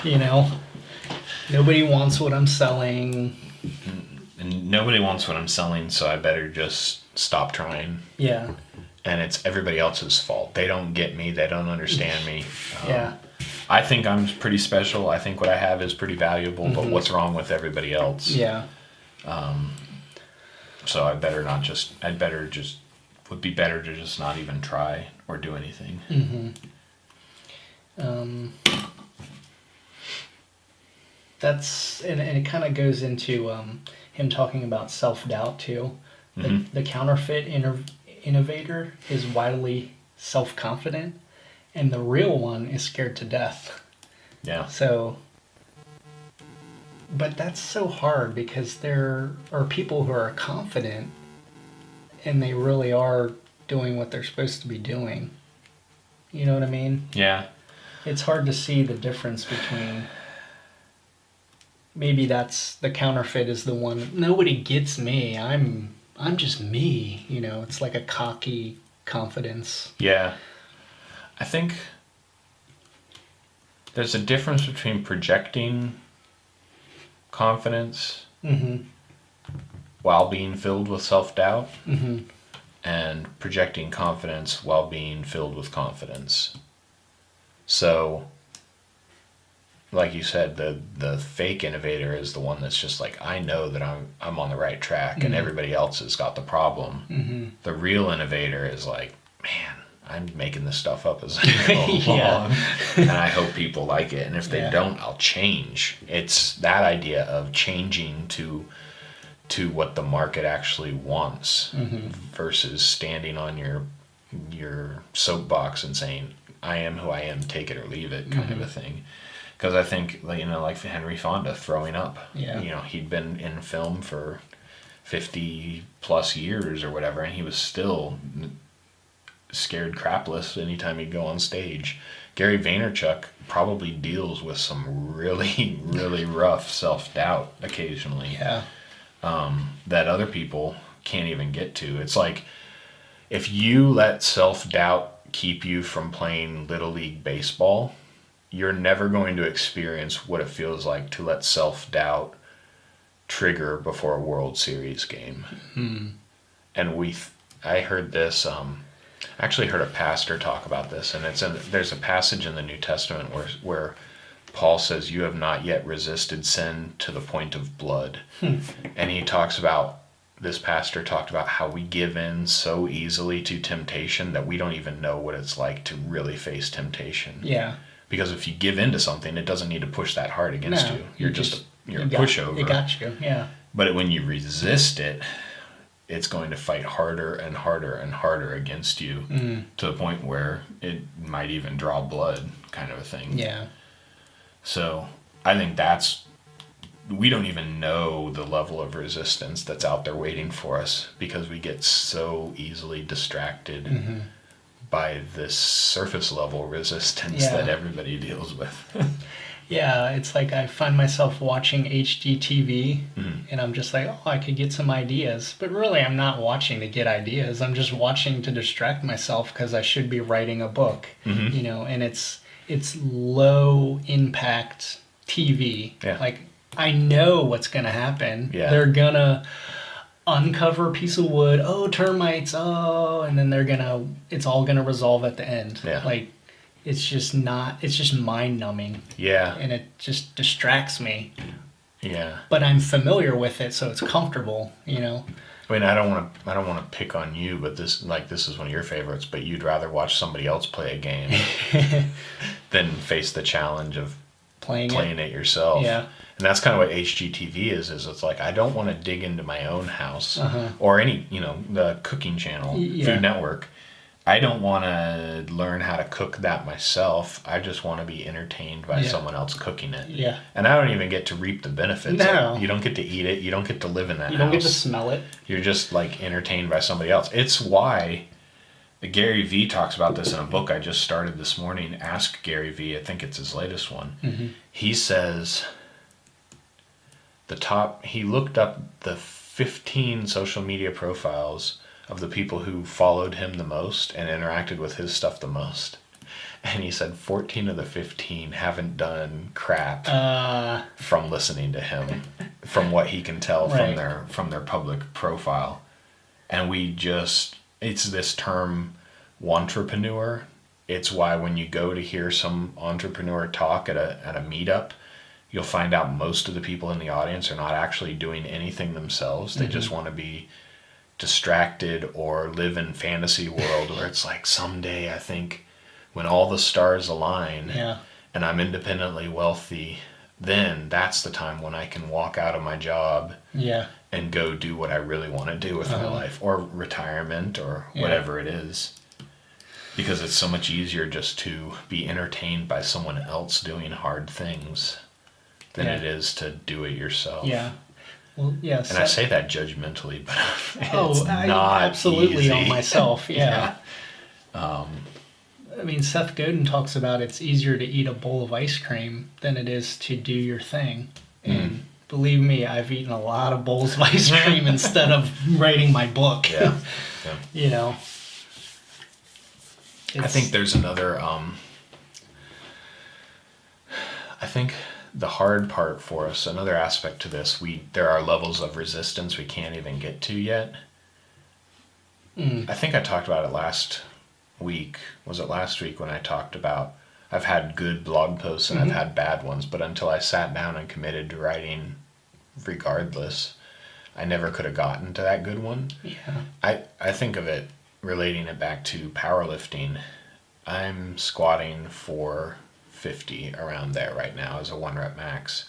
You know, nobody wants what I'm selling. And nobody wants what I'm selling, so I better just stop trying. Yeah. And it's everybody else's fault. They don't get me. They don't understand me. Yeah. I think I'm pretty special. I think what I have is pretty valuable, but what's wrong with everybody else? Yeah. So would be better to just not even try or do anything. And it kind of goes into him talking about self-doubt too. The counterfeit innovator is wildly self-confident, and the real one is scared to death. Yeah. So, but that's so hard because there are people who are confident and they really are doing what they're supposed to be doing. You know what I mean? Yeah. It's hard to see the difference between, maybe that's the counterfeit is the one, nobody gets me. I'm just me, you know. It's like a cocky confidence. Yeah. I think there's a difference between projecting confidence while being filled with self-doubt and projecting confidence while being filled with confidence. So, like you said, the fake innovator is the one that's just like, I know that I'm on the right track and everybody else has got the problem. The real innovator is like, man, I'm making this stuff up as I go along, and I hope people like it. And if they don't, I'll change. It's that idea of changing to what the market actually wants versus standing on your soapbox and saying, I am who I am, take it or leave it, kind of a thing. Because I think, you know, like Henry Fonda throwing up. Yeah. You know, he'd been in film for 50 plus years or whatever, and he was still scared crapless anytime he'd go on stage. Gary Vaynerchuk probably deals with some really, really rough self-doubt occasionally. Yeah. That other people can't even get to. It's like, if you let self-doubt keep you from playing Little League baseball, you're never going to experience what it feels like to let self-doubt trigger before a World Series game. And I heard this, I actually heard a pastor talk about this, and there's a passage in the New Testament where Paul says, you have not yet resisted sin to the point of blood. And this pastor talked about how we give in so easily to temptation that we don't even know what it's like to really face temptation. Yeah. Because if you give in to something, it doesn't need to push that hard against you. You're a pushover. It got you, yeah. But when you resist it, it's going to fight harder and harder and harder against you to the point where it might even draw blood, kind of a thing. Yeah. So I think we don't even know the level of resistance that's out there waiting for us because we get so easily distracted by this surface level resistance that everybody deals with. Yeah, it's like I find myself watching HGTV and I'm just like, oh, I could get some ideas. But really, I'm not watching to get ideas. I'm just watching to distract myself because I should be writing a book, you know, and it's low impact TV. Yeah. Like, I know what's going to happen. Yeah. They're going to uncover a piece of wood, oh, termites, oh, and then it's all going to resolve at the end. Yeah. Like, it's just mind numbing. Yeah. And it just distracts me. Yeah. But I'm familiar with it, so it's comfortable, you know. I mean, I don't want to pick on you, but this is one of your favorites, but you'd rather watch somebody else play a game than face the challenge of playing it yourself. Yeah. And that's kind of what HGTV is it's like, I don't want to dig into my own house or any, you know, the cooking channel, Food Network. I don't want to learn how to cook that myself. I just want to be entertained by someone else cooking it. Yeah. And I don't even get to reap the benefits. No. You don't get to eat it. You don't get to live in that house. You don't get to smell it. You're just like entertained by somebody else. It's why Gary Vee talks about this in a book I just started this morning, Ask Gary Vee. I think it's his latest one. He says he looked up the 15 social media profiles of the people who followed him the most and interacted with his stuff the most. And he said 14 of the 15 haven't done crap from listening to him, from what he can tell from their public profile. And it's this term, wantrepreneur. It's why when you go to hear some entrepreneur talk at a meetup, you'll find out most of the people in the audience are not actually doing anything themselves. They just want to be distracted or live in fantasy world where it's like, someday I think when all the stars align and I'm independently wealthy, then that's the time when I can walk out of my job and go do what I really want to do with my life, or retirement, or whatever it is. Because it's so much easier just to be entertained by someone else doing hard things than it is to do it yourself. Yeah. Well, yeah. And I say that judgmentally, but it's I not absolutely easy. on myself. Yeah. I mean, Seth Godin talks about it's easier to eat a bowl of ice cream than it is to do your thing. And believe me, I've eaten a lot of bowls of ice cream instead of writing my book. Yeah. You know. I think there's another. I think the hard part for us, another aspect to this, there are levels of resistance we can't even get to yet. I think I talked about it last week. Was it last week when I talked about I've had good blog posts and I've had bad ones, but until I sat down and committed to writing regardless, I never could have gotten to that good one. Yeah. I think of it, relating it back to powerlifting. I'm squatting 450 around there right now as a 1 rep max.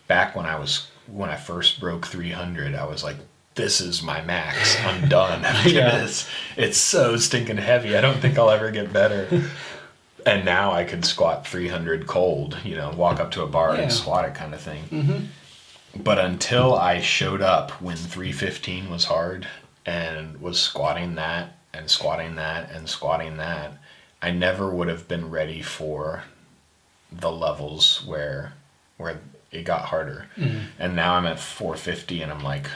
Back when I first broke 300, I was like, this is my max. I'm done after this. It's so stinking heavy. I don't think I'll ever get better. And now I could squat 300 cold, walk up to a bar and squat it kind of thing. But until I showed up when 315 was hard and was squatting that and squatting that and squatting that, I never would have been ready for the levels where it got harder. And now I'm at 450 and I'm like,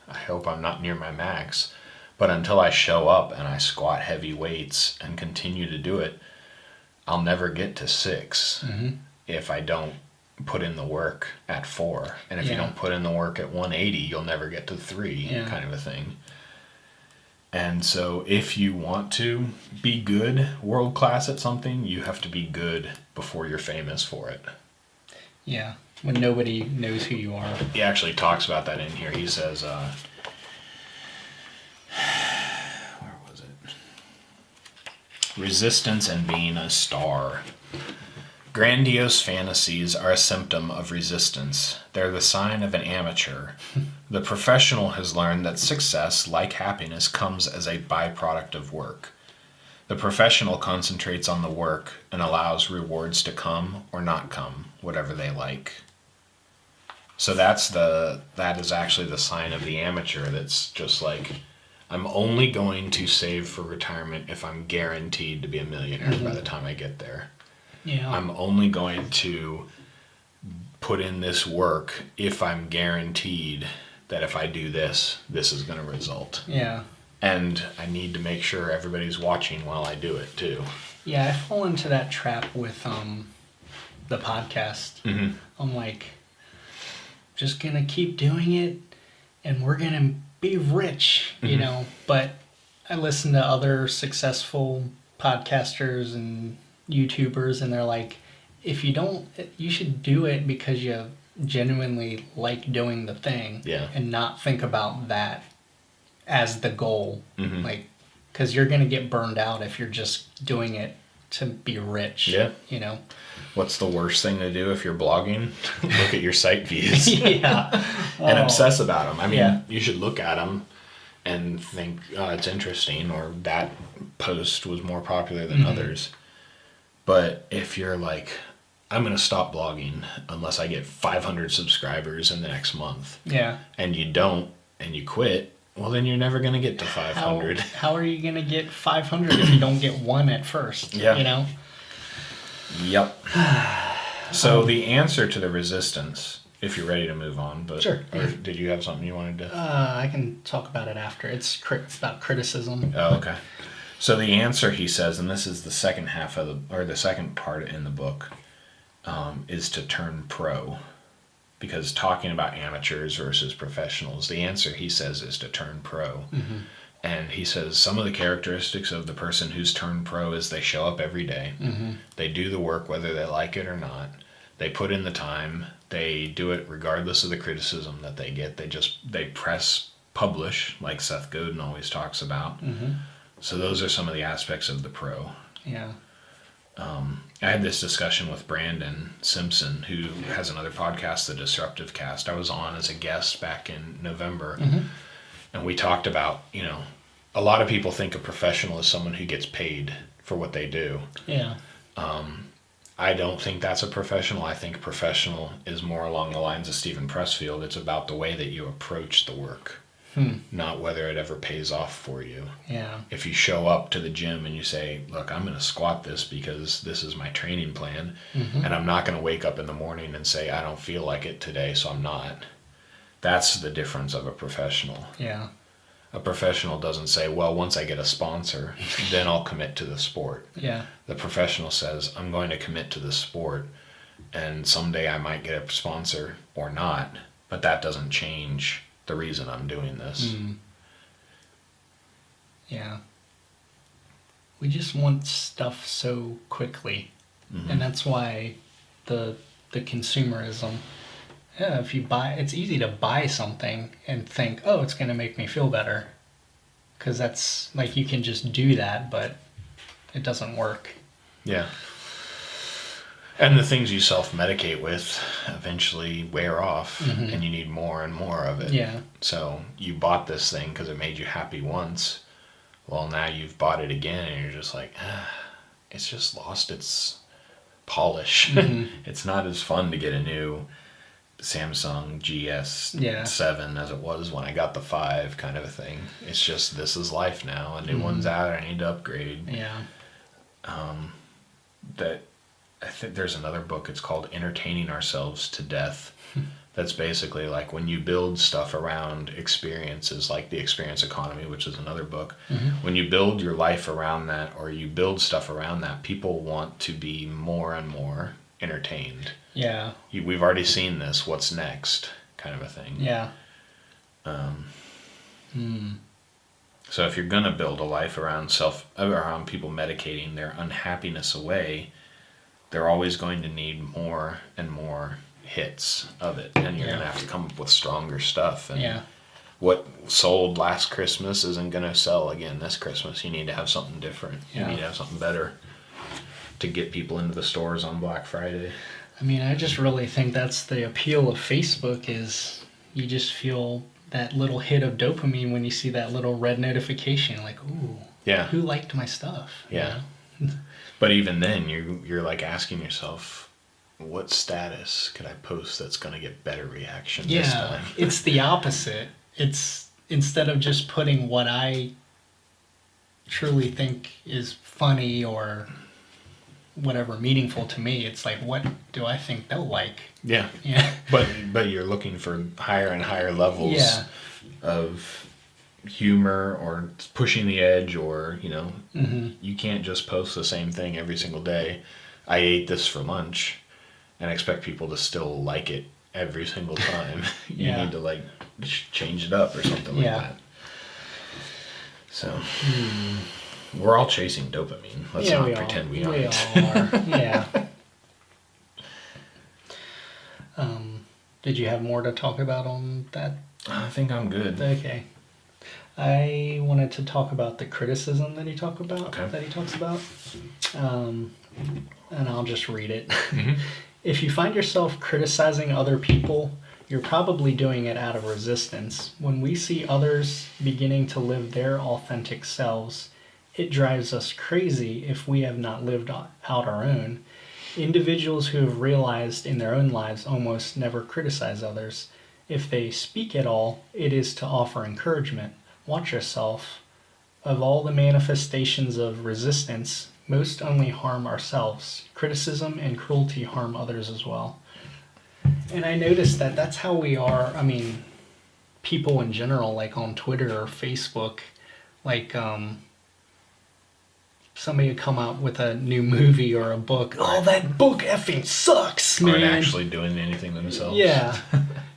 I hope I'm not near my max. But until I show up and I squat heavy weights and continue to do it, I'll never get to 6 if I don't put in the work at 4. And if you don't put in the work at 180, you'll never get to 3, kind of a thing. And so if you want to be good, world class at something, you have to be good before you're famous for it. Yeah. When nobody knows who you are. He actually talks about that in here. He says, where was it? Resistance and being a star. Grandiose fantasies are a symptom of resistance. They're the sign of an amateur. The professional has learned that success, like happiness, comes as a byproduct of work. The professional concentrates on the work and allows rewards to come or not come, whatever they like. So that is actually the sign of the amateur. That's just like, I'm only going to save for retirement if I'm guaranteed to be a millionaire by the time I get there. Yeah. I'm only going to put in this work if I'm guaranteed that if I do this, this is going to result. Yeah. And I need to make sure everybody's watching while I do it too. Yeah, I fall into that trap with the podcast. I'm like, just gonna keep doing it and we're gonna be rich, you know. But I listen to other successful podcasters and YouTubers and they're like, if you don't, you should do it because you genuinely like doing the thing and not think about that as the goal. Like, because you're gonna get burned out if you're just doing it to be rich. You know. What's the worst thing to do if you're blogging? Look at your site views. And obsess about them. I mean, you should look at them and think, oh, it's interesting, or that post was more popular than others. But if you're like, I'm going to stop blogging unless I get 500 subscribers in the next month. And you don't, and you quit, well, then you're never going to get to 500. How are you going to get 500 if you don't get one at first? You know? Yep. So the answer to the resistance, if you're ready to move on, but sure. Or did you have something you wanted to? I can talk about it after. It's about criticism. Oh, okay. So the answer, he says, and this is the second half of the second part in the book, is to turn pro. Because talking about amateurs versus professionals, the answer, he says, is to turn pro. Mm-hmm. And he says some of the characteristics of the person who's turned pro is they show up every day. Mm-hmm. They do the work whether they like it or not. They put in the time. They do it regardless of the criticism that they get. They press publish, like Seth Godin always talks about. Mm-hmm. So those are some of the aspects of the pro. Yeah. I had this discussion with Brandon Simpson, who has another podcast, The Disruptive Cast. I was on as a guest back in November, Mm-hmm. and we talked about, a lot of people think a professional is someone who gets paid for what they do. Yeah. I don't think that's a professional. I think professional is more along the lines of Stephen Pressfield. It's about the way that you approach the work, not whether it ever pays off for you. Yeah. If you show up to the gym and you say, look, I'm going to squat this because this is my training plan, Mm-hmm. and I'm not going to wake up in the morning and say, I don't feel like it today, so I'm not. That's the difference of a professional. Yeah. A professional doesn't say, well, once I get a sponsor, then I'll commit to the sport. Yeah. The professional says, I'm going to commit to the sport, and someday I might get a sponsor or not, but that doesn't change the reason I'm doing this. Mm. Yeah. We just want stuff so quickly. Mm-hmm. And that's why the consumerism. Yeah, if you buy, it's easy to buy something and think, oh, it's going to make me feel better. Because that's, like, you can just do that, but it doesn't work. Yeah. And the things you self-medicate with eventually wear off, Mm-hmm. and you need more and more of it. Yeah. So you bought this thing because it made you happy once. Well, now you've bought it again, and you're just like, it's just lost its polish. Mm-hmm. It's not as fun to get a new Samsung GS7 as it was when I got the 5, kind of a thing. It's just, this is life now. A new one's out, I need to upgrade. Yeah. That I think there's another book, it's called Entertaining Ourselves to Death. That's basically like when you build stuff around experiences, like the experience economy, which is another book. Mm-hmm. When you build your life around that, or you build stuff around that, people want to be more and more entertained. Yeah. We've already seen this, what's next, kind of a thing. Yeah. So if you're gonna build a life around people medicating their unhappiness away, they're always going to need more and more hits of it, and you're gonna have to come up with stronger stuff. And what sold last Christmas isn't gonna sell again this Christmas. You need to have something different. You need to have something better to get people into the stores on Black Friday. I mean, I just really think that's the appeal of Facebook, is you just feel that little hit of dopamine when you see that little red notification, like, ooh, Yeah. who liked my stuff? Yeah. But even then, you're like asking yourself, what status could I post that's going to get better reaction this time? It's the opposite. It's, instead of just putting what I truly think is funny or whatever meaningful to me, it's like, what do I think they'll like? Yeah. Yeah. But you're looking for higher and higher levels of humor or pushing the edge, or you can't just post the same thing every single day. I ate this for lunch and expect people to still like it every single time. You need to like change it up or something like that. So we're all chasing dopamine. Let's not pretend we aren't. We all are. Yeah. Did you have more to talk about on that? I think I'm good. Okay. I wanted to talk about the criticism that he talks about. And I'll just read it. Mm-hmm. If you find yourself criticizing other people, you're probably doing it out of resistance. When we see others beginning to live their authentic selves, it drives us crazy if we have not lived out our own. Individuals who have realized in their own lives almost never criticize others. If they speak at all, it is to offer encouragement. Watch yourself. Of all the manifestations of resistance, most only harm ourselves. Criticism and cruelty harm others as well. And I noticed that that's how we are. I mean, people in general, like on Twitter or Facebook, like, somebody would come out with a new movie or a book. Oh, that book effing sucks, man. Aren't actually doing anything themselves. Yeah.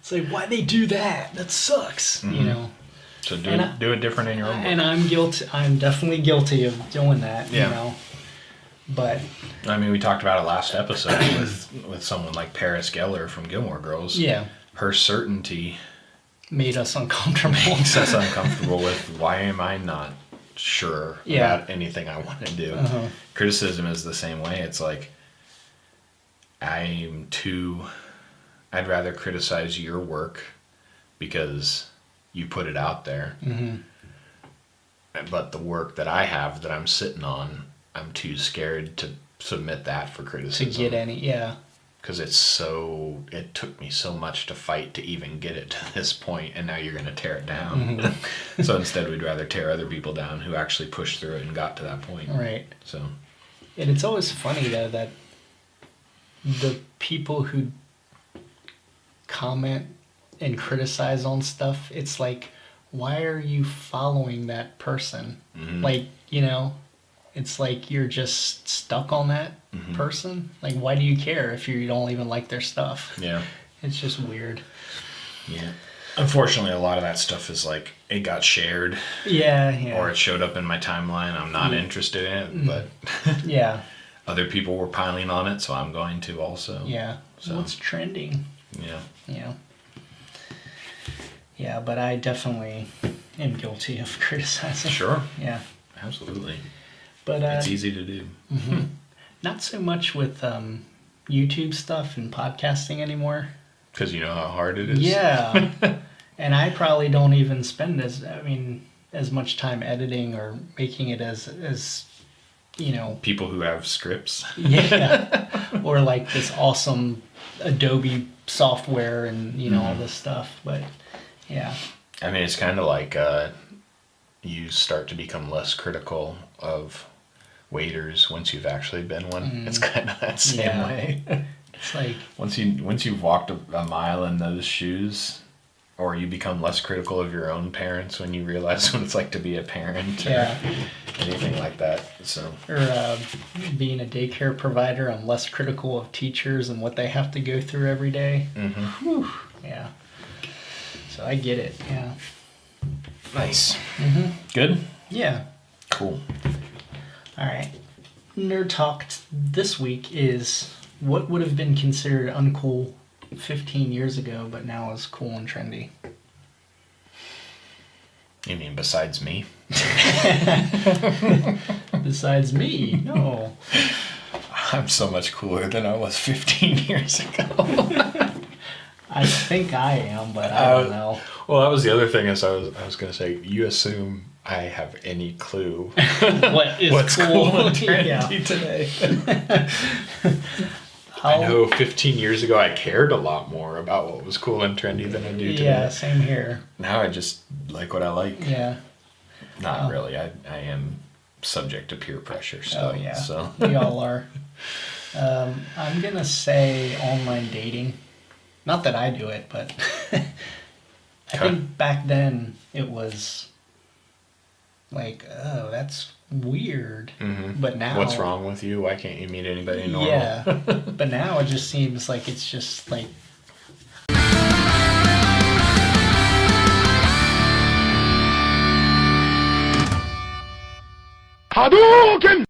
It's like, why'd they do that? That sucks, you know. So do it different in your own book. And I'm guilty. I'm definitely guilty of doing that, Yeah. you know. But I mean, we talked about it last episode with someone like Paris Geller from Gilmore Girls. yeah, Her certainty made us uncomfortable. makes us uncomfortable with, why am I not sure Yeah. about anything I want to do? Uh-huh. Criticism is the same way. It's like, I'd rather criticize your work because you put it out there. Mm-hmm. But the work that I have that I'm sitting on, I'm too scared to submit that for To criticism. get any, yeah. Because it took me so much to fight to even get it to this point, and now you're going to tear it down. Mm-hmm. So instead, we'd rather tear other people down who actually pushed through it and got to that point. Right. So, And it's always funny, though, that the people who comment and criticize on stuff, it's like, why are you following that person? Mhm. Like, you know, it's like you're just stuck on that Mhm. person. Like, why do you care if you don't even like their stuff? yeah. It's just weird. Yeah. Unfortunately, a lot of that stuff is like, it got shared Yeah, yeah. or it showed up in my timeline. I'm not interested in it, but Yeah, other people were piling on it, so I'm going to also. yeah. So- What's trending? Yeah. Yeah. Yeah, but I definitely am guilty of criticizing. Sure. Yeah. Absolutely. But It's easy to do. not so much with YouTube stuff and podcasting anymore. Because you know how hard it is. Yeah. And I probably don't even spend as much time editing or making it as you know, People who have scripts. yeah. Or like this awesome Adobe software and, you know, all this stuff. But yeah. I mean, it's kind of like you start to become less critical of waiters once you've actually been one. It's kind of that same Yeah. way. It's like, once you've walked a mile in those shoes, or you become less critical of your own parents when you realize what it's like to be a parent, or yeah. anything like that. So Or being a daycare provider, I'm less critical of teachers and what they have to go through every day. Whew, yeah. So I get it. Yeah. nice. Good. Yeah. Cool. All right. Nerd Talk this week is what would have been considered uncool 15 years ago, but now is cool and trendy. You mean besides me? Besides me, no. I'm so much cooler than I was 15 years ago. I think I am, but I don't know. Well, that was the other thing. Is I was going to say, you assume I have any clue What is what's cool and trendy Yeah. today. I How- know 15 years ago I cared a lot more about what was cool and trendy than I do today. Yeah, same here. Now I just like what I like. Yeah. Not really. I am subject to peer pressure still. Oh, yeah. So We all are. I'm going to say online dating. Not that I do it, but I Okay. think back then it was like, oh, that's weird. But now... what's wrong with you? Why can't you meet anybody normal? Yeah. But now it just seems like it's just like... Hadoken!